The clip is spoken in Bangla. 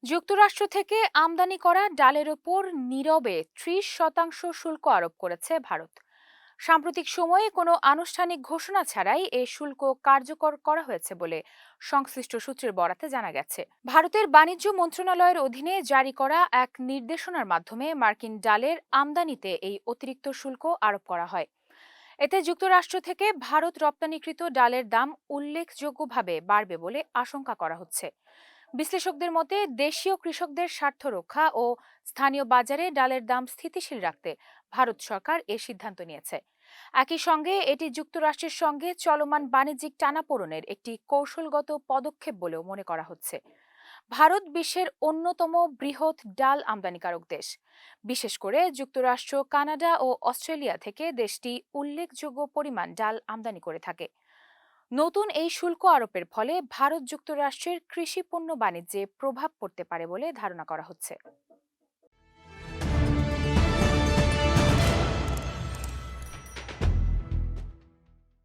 যুক্তরাষ্ট্র থেকে আমদানি করা ডালের ওপর নীরবে ৩০% শুল্ক আরোপ করেছে ভারত। সাম্প্রতিক সময়ে কোনো আনুষ্ঠানিক ঘোষণা ছাড়াই এই শুল্ক কার্যকর করা হয়েছে বলে সংশ্লিষ্ট সূত্রের বরাতে জানা গেছে। ভারতের বাণিজ্য মন্ত্রণালয়ের অধীনে জারি করা এক নির্দেশনার মাধ্যমে মার্কিন ডালের আমদানিতে এই অতিরিক্ত শুল্ক আরোপ করা হয়। এতে যুক্তরাষ্ট্র থেকে ভারত রপ্তানিকৃত ডালের দাম উল্লেখযোগ্যভাবে বাড়বে বলে আশঙ্কা করা হচ্ছে। বিশ্লেষকদের মতে দেশীয় কৃষকদের স্বার্থ রক্ষা ও স্থানীয় বাজারে ডালের দাম স্থিতিশীল রাখতে ভারত সরকার এ সিদ্ধান্ত নিয়েছে। একই সঙ্গে এটি যুক্তরাষ্ট্রের সঙ্গে চলমান বাণিজ্যিক টানাপোড়েনের একটি কৌশলগত পদক্ষেপ বলেও মনে করা হচ্ছে। ভারত বিশ্বের অন্যতম বৃহৎ ডাল আমদানিকারক দেশ। বিশেষ করে যুক্তরাষ্ট্র, কানাডা ও অস্ট্রেলিয়া থেকে দেশটি উল্লেখযোগ্য পরিমাণ ডাল আমদানি করে থাকে। নতুন এই শুল্ক আরোপের ফলে ভারত যুক্তরাষ্ট্রের কৃষি পণ্য বাণিজ্যে প্রভাব পড়তে পারে বলে ধারণা করা হচ্ছে।